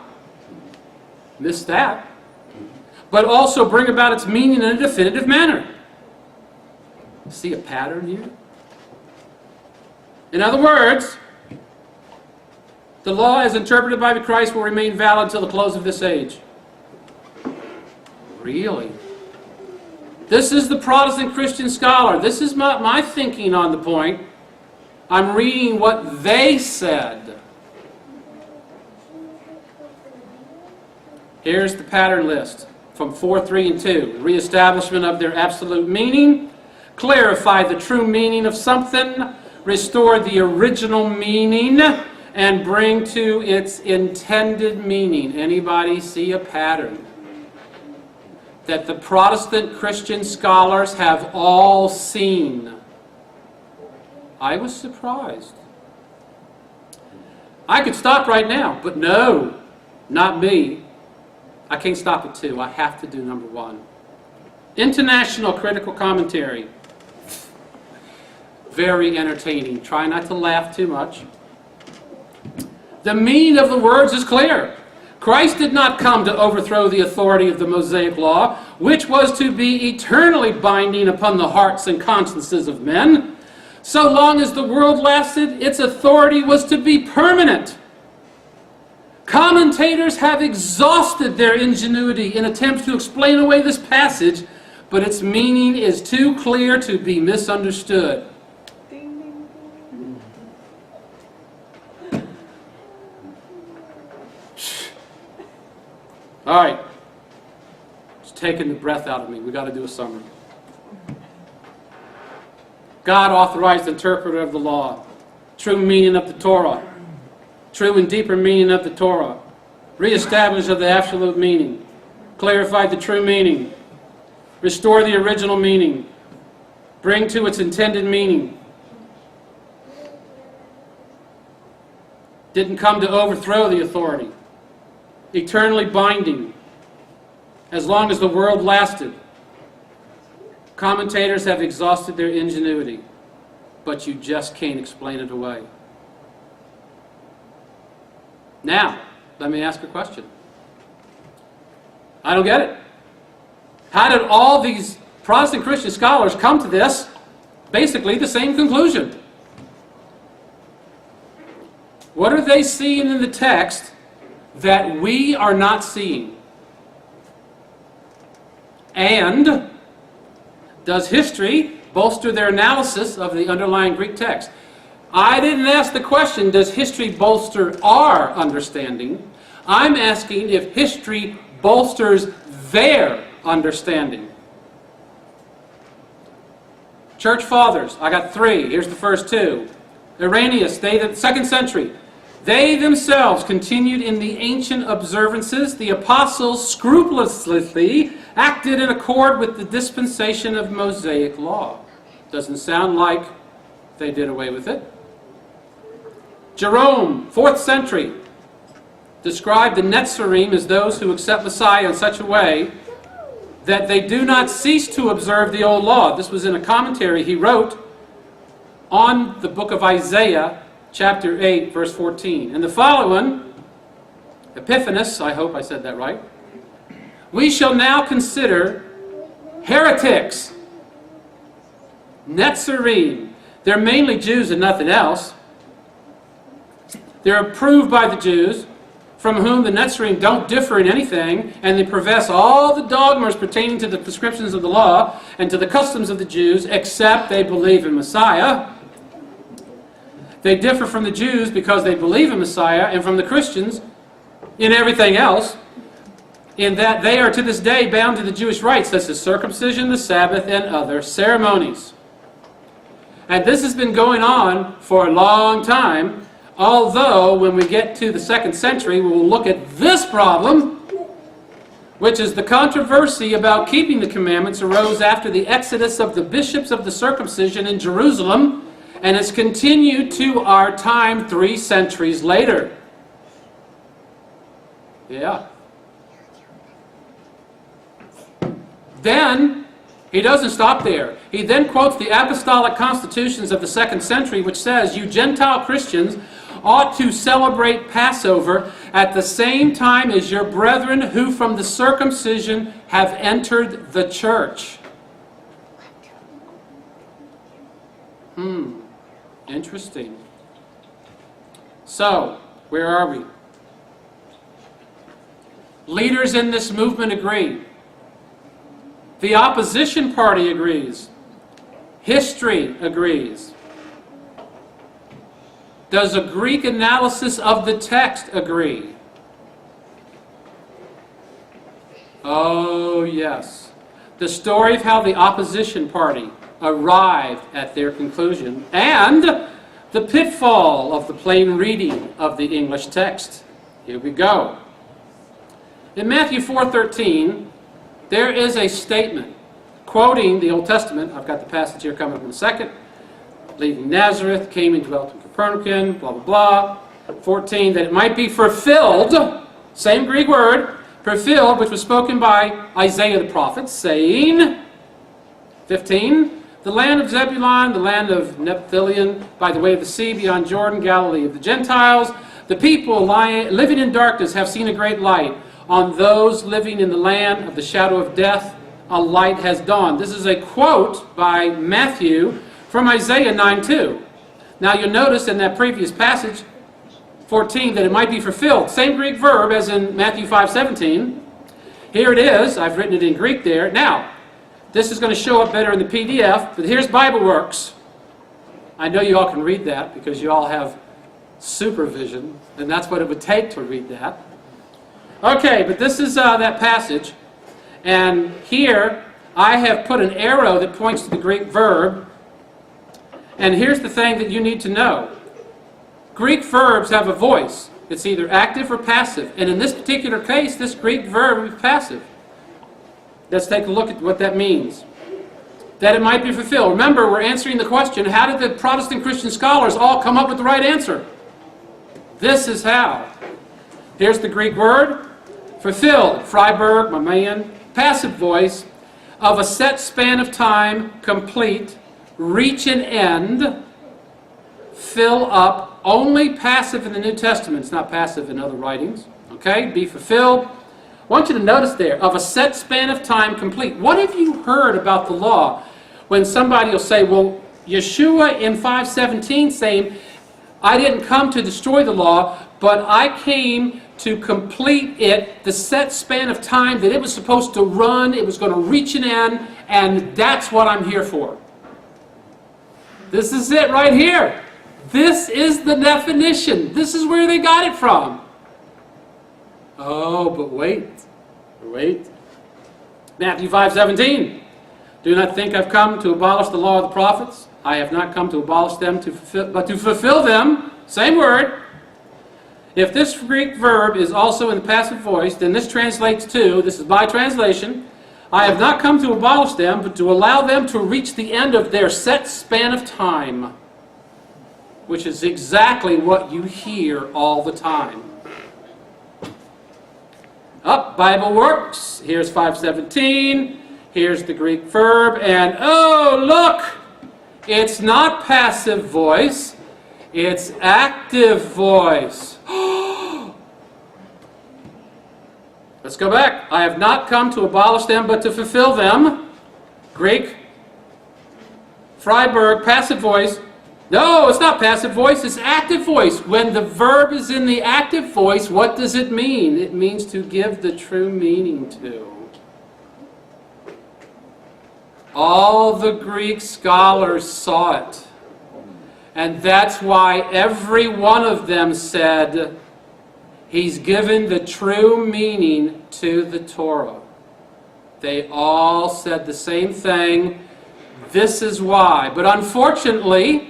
missed that, but also bring about its meaning in a definitive manner. See a pattern here? In other words, the law as interpreted by Christ will remain valid until the close of this age. Really? This is the Protestant Christian scholar. This is my thinking on the point. I'm reading what they said. Here's the pattern list from 4, 3, and 2. Reestablishment of their absolute meaning. Clarify the true meaning of something. Restore the original meaning. And bring to its intended meaning. Anybody see a pattern that the Protestant Christian scholars have all seen? I was surprised. I could stop right now, but no, not me. I can't stop at 2. I have to do number 1. International Critical Commentary. Very entertaining. Try not to laugh too much. The meaning of the words is clear. Christ did not come to overthrow the authority of the Mosaic Law, which was to be eternally binding upon the hearts and consciences of men. So long as the world lasted, its authority was to be permanent. Commentators have exhausted their ingenuity in attempts to explain away this passage, but its meaning is too clear to be misunderstood. All right. It's taking the breath out of me. We've got to do a summary. God authorized interpreter of the law. True meaning of the Torah. True and deeper meaning of the Torah. Reestablish of the absolute meaning. Clarify the true meaning. Restore the original meaning. Bring to its intended meaning. Didn't come to overthrow the authority. Eternally binding. As long as the world lasted. Commentators have exhausted their ingenuity, but you just can't explain it away. Now, let me ask a question. I don't get it. How did all these Protestant Christian scholars come to this, basically the same conclusion? What are they seeing in the text that we are not seeing? And does history bolster their analysis of the underlying Greek text? I didn't ask the question, does history bolster our understanding? I'm asking if history bolsters their understanding. Church Fathers, I got 3. Here's the first 2. Irenaeus, they, the 2nd century. They themselves continued in the ancient observances. The apostles scrupulously acted in accord with the dispensation of Mosaic law. Doesn't sound like they did away with it. Jerome, 4th century, described the Netzarim as those who accept Messiah in such a way that they do not cease to observe the old law. This was in a commentary he wrote on the book of Isaiah, chapter 8, verse 14. And the following, Epiphanes, I hope I said that right, we shall now consider heretics, Netzarim. They're mainly Jews and nothing else. They're approved by the Jews, from whom the Netzarim don't differ in anything, and they profess all the dogmas pertaining to the prescriptions of the law and to the customs of the Jews, except they believe in Messiah. They differ from the Jews because they believe in Messiah, and from the Christians in everything else, in that they are to this day bound to the Jewish rites, such as circumcision, the Sabbath, and other ceremonies. And this has been going on for a long time, although when we get to the 2nd century, we will look at this problem, which is the controversy about keeping the commandments arose after the exodus of the bishops of the circumcision in Jerusalem, and has continued to our time 3 centuries later. Yeah. Then, he doesn't stop there. He then quotes the apostolic constitutions of the 2nd century, which says, you Gentile Christians ought to celebrate Passover at the same time as your brethren who from the circumcision have entered the church. Interesting. So, where are we? Leaders in this movement agree. The opposition party agrees. History agrees. Does a Greek analysis of the text agree? Oh, yes. The story of how the opposition party arrived at their conclusion, and the pitfall of the plain reading of the English text. Here we go. In Matthew 4:13, there is a statement quoting the Old Testament. I've got the passage here coming up in a second. leaving Nazareth, came and dwelt in Capernaum, blah, blah, blah. 14, that it might be fulfilled, same Greek word, fulfilled, which was spoken by Isaiah the prophet, saying, 15, the land of Zebulun, the land of Nephtalian, by the way of the sea beyond Jordan, Galilee of the Gentiles. The people living in darkness have seen a great light. On those living in the land of the shadow of death, a light has dawned. This is a quote by Matthew from Isaiah 9:2. Now you'll notice in that previous passage, 14, that it might be fulfilled. Same Greek verb as in Matthew 5:17. Here it is. I've written it in Greek there. Now, this is going to show up better in the PDF, but here's BibleWorks. I know you all can read that because you all have supervision, and that's what it would take to read that. Okay, but this is that passage, and here I have put an arrow that points to the Greek verb, and here's the thing that you need to know. Greek verbs have a voice. It's either active or passive, and in this particular case, this Greek verb is passive. Let's take a look at what that means. That it might be fulfilled. Remember, we're answering the question, how did the Protestant Christian scholars all come up with the right answer? This is how. Here's the Greek word. Fulfilled. Freiberg, my man. Passive voice. Of a set span of time. Complete. Reach an end. Fill up. Only passive in the New Testament. It's not passive in other writings. Okay? Be fulfilled. I want you to notice there. Of a set span of time. Complete. What have you heard about the law? When somebody will say, well, Yeshua in 5:17 saying, I didn't come to destroy the law, but I came to complete it, the set span of time that it was supposed to run, it was going to reach an end, and that's what I'm here for. This is it right here. This is the definition. This is where they got it from. Oh, but wait. Matthew 5:17. Do not think I've come to abolish the law of the prophets. I have not come to abolish them, but to fulfill them. Same word. If this Greek verb is also in the passive voice, then this translates to, this is my translation, I have not come to abolish them, but to allow them to reach the end of their set span of time. Which is exactly what you hear all the time. BibleWorks. Here's 5:17. Here's the Greek verb, and oh, look! It's not passive voice, it's active voice. Let's go back. I have not come to abolish them, but to fulfill them. Greek, Freiberg, passive voice. No, it's not passive voice, it's active voice. When the verb is in the active voice, what does it mean? It means to give the true meaning to. All the Greek scholars saw it. And that's why every one of them said, he's given the true meaning to the Torah. They all said the same thing. This is why. But unfortunately,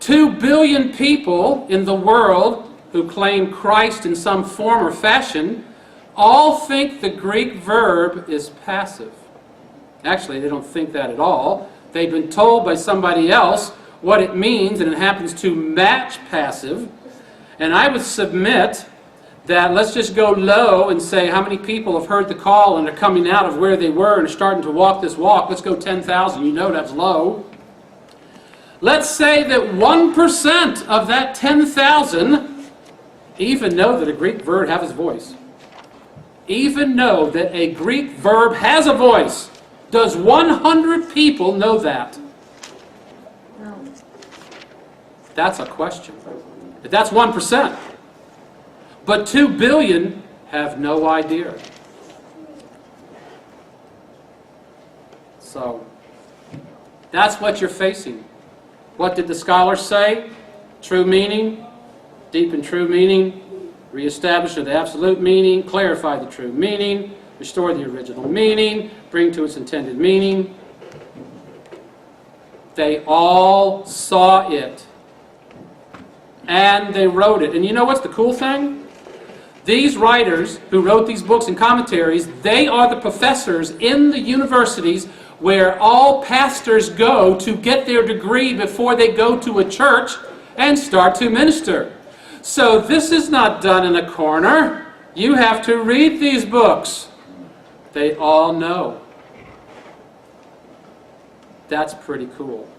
2 billion people in the world who claim Christ in some form or fashion all think the Greek verb is passive. Actually, they don't think that at all. They've been told by somebody else what it means, and it happens to match passive. And I would submit that let's just go low and say how many people have heard the call and are coming out of where they were and are starting to walk this walk. Let's go 10,000. You know that's low. Let's say that 1% of that 10,000 even know that a Greek verb has a voice. Even know that a Greek verb has a voice. Does 100 people know that? No. That's a question. That's 1%. But 2 billion have no idea. So, that's what you're facing. What did the scholars say? True meaning, deep and true meaning, reestablish the absolute meaning, clarify the true meaning, restore the original meaning, bring to its intended meaning. They all saw it. And they wrote it. And you know what's the cool thing? These writers who wrote these books and commentaries, they are the professors in the universities where all pastors go to get their degree before they go to a church and start to minister. So this is not done in a corner. You have to read these books. They all know. That's pretty cool.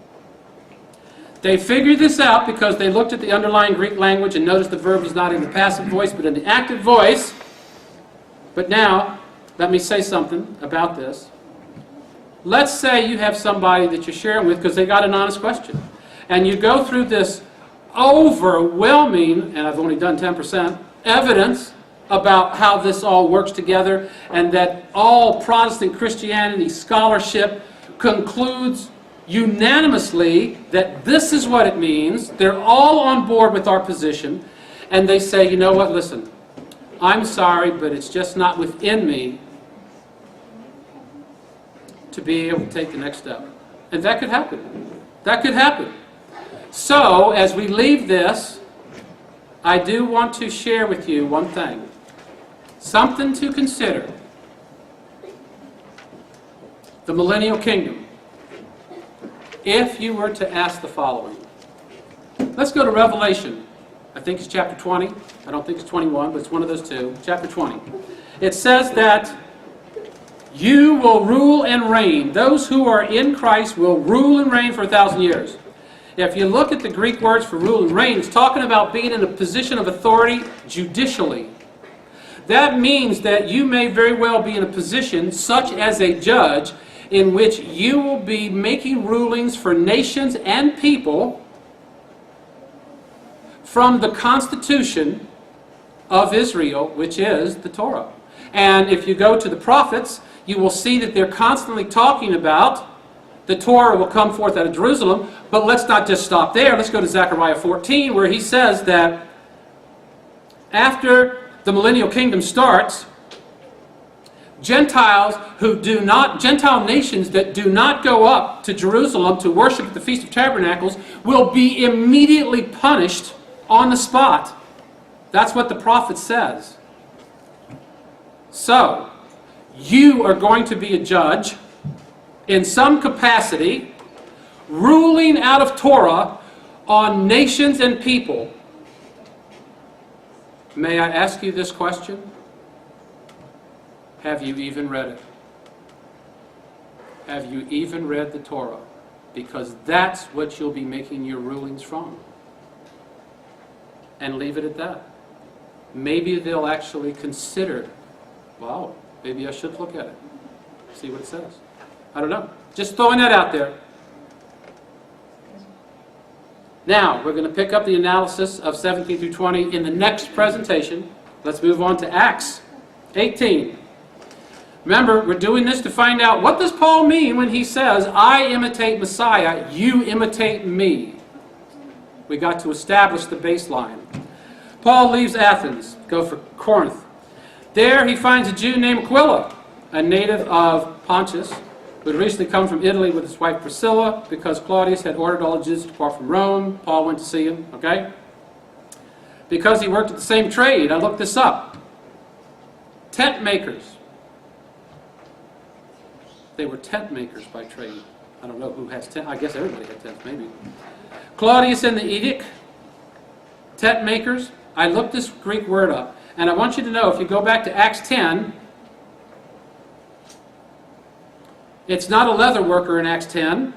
They figured this out because they looked at the underlying Greek language and noticed the verb is not in the passive voice but in the active voice. But now, let me say something about this. Let's say you have somebody that you're sharing with because they got an honest question. And you go through this overwhelming, and I've only done 10%, evidence about how this all works together, and that all Protestant Christianity scholarship concludes unanimously that this is what it means. They're all on board with our position, and they say, you know what, listen, I'm sorry, but it's just not within me to be able to take the next step. And that could happen. That could happen. So, as we leave this, I do want to share with you one thing. Something to consider. The millennial kingdom. If you were to ask the following. Let's go to Revelation. I think it's chapter 20. I don't think it's 21, but it's one of those two. Chapter 20. It says that you will rule and reign. Those who are in Christ will rule and reign for 1,000 years. If you look at the Greek words for rule and reign, it's talking about being in a position of authority judicially. That means that you may very well be in a position, such as a judge, in which you will be making rulings for nations and people from the Constitution of Israel, which is the Torah. And if you go to the prophets, you will see that they're constantly talking about the Torah will come forth out of Jerusalem. But let's not just stop there. Let's go to Zechariah 14, where he says that after the millennial kingdom starts, Gentile nations that do not go up to Jerusalem to worship at the Feast of Tabernacles will be immediately punished on the spot. That's what the prophet says. So, you are going to be a judge in some capacity, ruling out of Torah on nations and people. May I ask you this question? Have you even read it? Have you even read the Torah? Because that's what you'll be making your rulings from. And leave it at that. Maybe they'll actually consider, wow, maybe I should look at it. See what it says. I don't know. Just throwing that out there. Now, we're going to pick up the analysis of 17 through 20 in the next presentation. Let's move on to Acts 18. Remember, we're doing this to find out what does Paul mean when he says, I imitate Messiah, you imitate me. We got to establish the baseline. Paul leaves Athens, go for Corinth. There he finds a Jew named Aquila, a native of Pontus, who had recently come from Italy with his wife Priscilla, because Claudius had ordered all the Jews to depart from Rome. Paul went to see him, okay? Because he worked at the same trade. I looked this up. Tent makers. They were tent makers by trade. I don't know who has tent. I guess everybody had tents, maybe. Claudius and the edict. Tent makers. I looked this Greek word up. And I want you to know, if you go back to Acts 10, it's not a leather worker in Acts 10.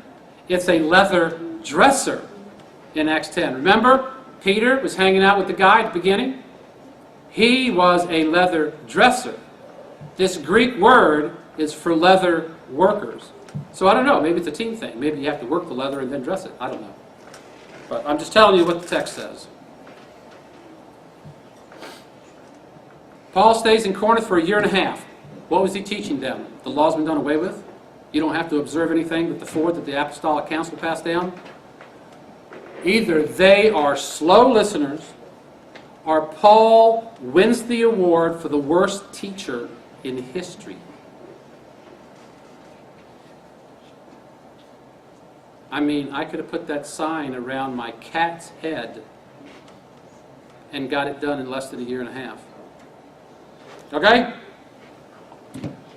It's a leather dresser in Acts 10. Remember, Peter was hanging out with the guy at the beginning? He was a leather dresser. This Greek word is for leather workers. So I don't know, maybe it's a team thing. Maybe you have to work the leather and then dress it. I don't know. But I'm just telling you what the text says. Paul stays in Corinth for 1.5 years. What was he teaching them? The law's been done away with? You don't have to observe anything but the 4 that the Apostolic Council passed down? Either they are slow listeners, or Paul wins the award for the worst teacher in history. I mean, I could have put that sign around my cat's head and got it done in less than 1.5 years. Okay?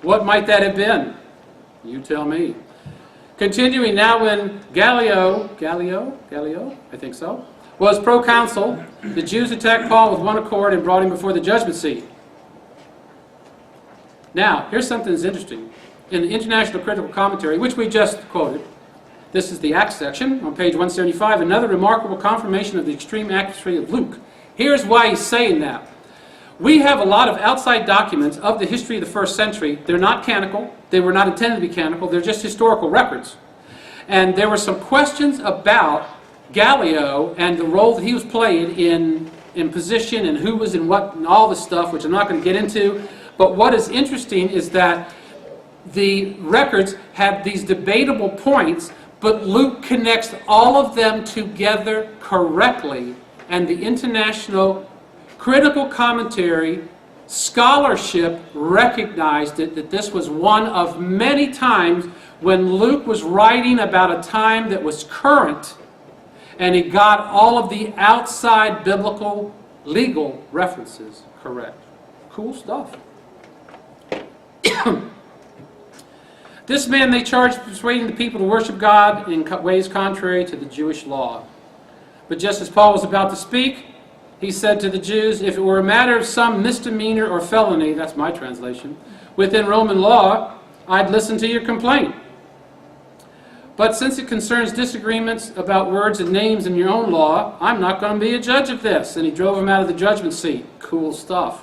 What might that have been? You tell me. Continuing now, when Gallio, I think so, was proconsul, the Jews attacked Paul with one accord and brought him before the judgment seat. Now, here's something that's interesting. In the International Critical Commentary, which we just quoted, this is the Acts section on page 175, another remarkable confirmation of the extreme accuracy of Luke. Here's why he's saying that. We have a lot of outside documents of the history of the first century. They're not canonical. They were not intended to be canonical. They're just historical records. And there were some questions about Gallio and the role that he was playing in position and who was in what and all this stuff, which I'm not going to get into. But what is interesting is that the records have these debatable points, but Luke connects all of them together correctly. And the International Critical Commentary scholarship recognized it, that this was one of many times when Luke was writing about a time that was current, and he got all of the outside biblical legal references correct. Cool stuff. This man they charged persuading the people to worship God in ways contrary to the Jewish law. But just as Paul was about to speak, he said to the Jews, if it were a matter of some misdemeanor or felony, that's my translation, within Roman law, I'd listen to your complaint. But since it concerns disagreements about words and names in your own law, I'm not going to be a judge of this. And he drove him out of the judgment seat. Cool stuff.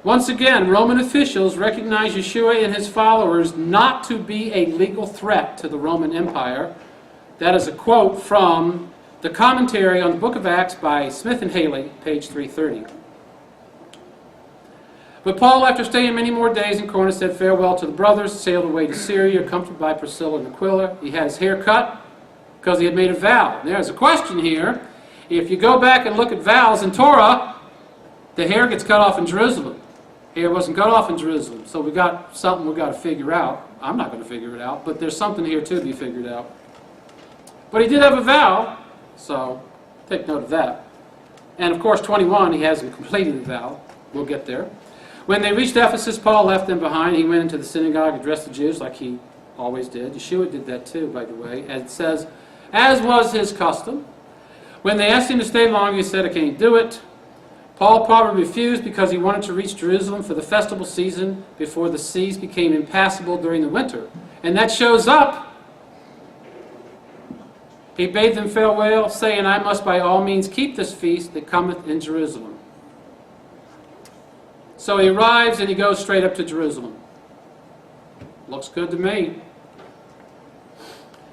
Once again, Roman officials recognized Yeshua and his followers not to be a legal threat to the Roman Empire. That is a quote from the commentary on the book of Acts by Smith and Haley, page 330. But Paul, after staying many more days in Corinth, said farewell to the brothers, sailed away to Syria, accompanied by Priscilla and Aquila. He had his hair cut because he had made a vow. There's a question here. If you go back and look at vows in Torah, the hair gets cut off in Jerusalem. Hair wasn't cut off in Jerusalem. So we got something we've got to figure out. I'm not going to figure it out, but there's something here too to be figured out. But he did have a vow, so take note of that. And of course, 21, he hasn't completed the vow. We'll get there. When they reached Ephesus, Paul left them behind. He went into the synagogue, addressed the Jews like he always did. Yeshua did that too, by the way. And it says, as was his custom. When they asked him to stay longer, he said, I can't do it. Paul probably refused because he wanted to reach Jerusalem for the festival season before the seas became impassable during the winter. And that shows up. He bade them farewell, saying, I must by all means keep this feast that cometh in Jerusalem. So he arrives and he goes straight up to Jerusalem. Looks good to me.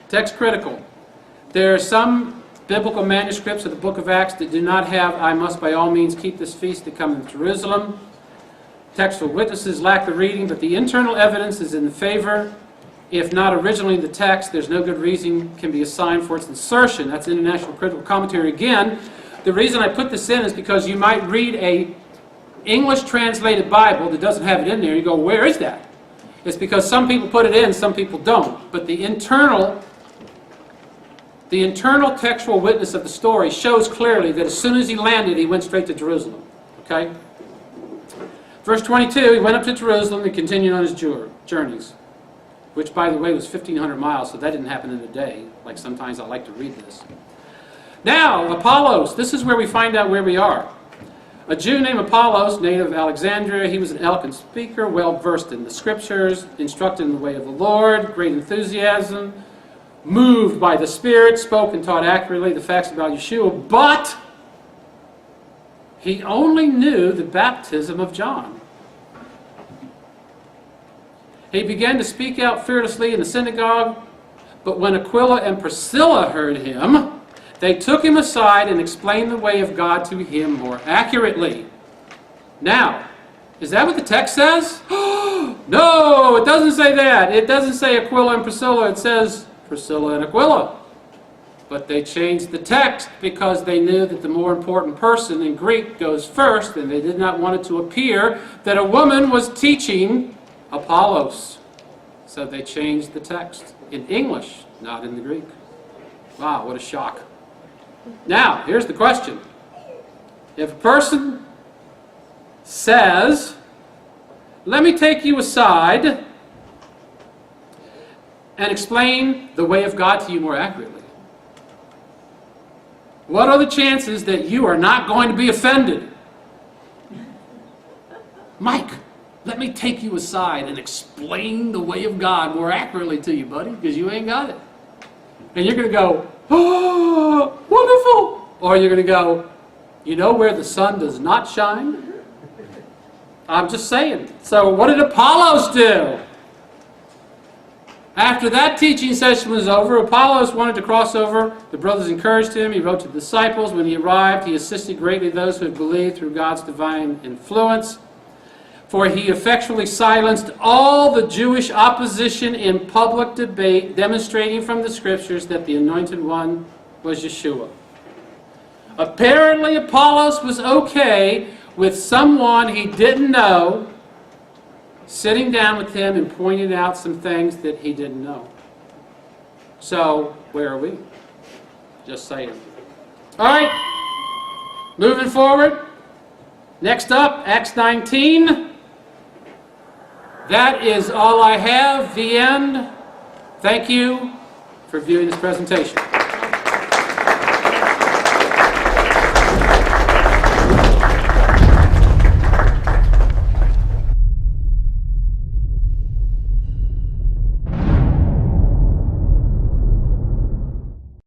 Text critical. There are some biblical manuscripts of the book of Acts that do not have, I must by all means keep this feast that cometh in Jerusalem. Textual witnesses lack the reading, but the internal evidence is in favor. If not originally in the text, there's no good reason can be assigned for its insertion. That's International Critical Commentary again. The reason I put this in is because you might read a English translated Bible that doesn't have it in there. You go, where is that? It's because some people put it in, some people don't. But the internal textual witness of the story shows clearly that as soon as he landed, he went straight to Jerusalem. Okay? Verse 22, he went up to Jerusalem and continued on his journeys, which, by the way, was 1,500 miles, so that didn't happen in a day, like sometimes I like to read this. Now, Apollos, this is where we find out where we are. A Jew named Apollos, native of Alexandria, he was an eloquent speaker, well-versed in the Scriptures, instructed in the way of the Lord, great enthusiasm, moved by the Spirit, spoke and taught accurately the facts about Yeshua, but he only knew the baptism of John. He began to speak out fearlessly in the synagogue, but when Aquila and Priscilla heard him, they took him aside and explained the way of God to him more accurately. Now, is that what the text says? No, it doesn't say that. It doesn't say Aquila and Priscilla. It says Priscilla and Aquila. But they changed the text because they knew that the more important person in Greek goes first, and they did not want it to appear that a woman was teaching Apollos. So they changed the text in English, not in the Greek. Wow, what a shock. Now, here's the question. If a person says let me take you aside and explain the way of God to you more accurately. What are the chances that you are not going to be offended? Mike, let me take you aside and explain the way of God more accurately to you, buddy, because you ain't got it. And you're going to go, oh, wonderful. Or you're going to go, you know where the sun does not shine? I'm just saying. So what did Apollos do? After that teaching session was over, Apollos wanted to cross over. The brothers encouraged him. He wrote to the disciples. When he arrived, he assisted greatly those who had believed through God's divine influence. For he effectually silenced all the Jewish opposition in public debate, demonstrating from the Scriptures that the Anointed One was Yeshua. Apparently, Apollos was okay with someone he didn't know sitting down with him and pointing out some things that he didn't know. So, where are we? Just saying. All right, moving forward. Next up, Acts 19. That is all I have. The end. Thank you for viewing this presentation.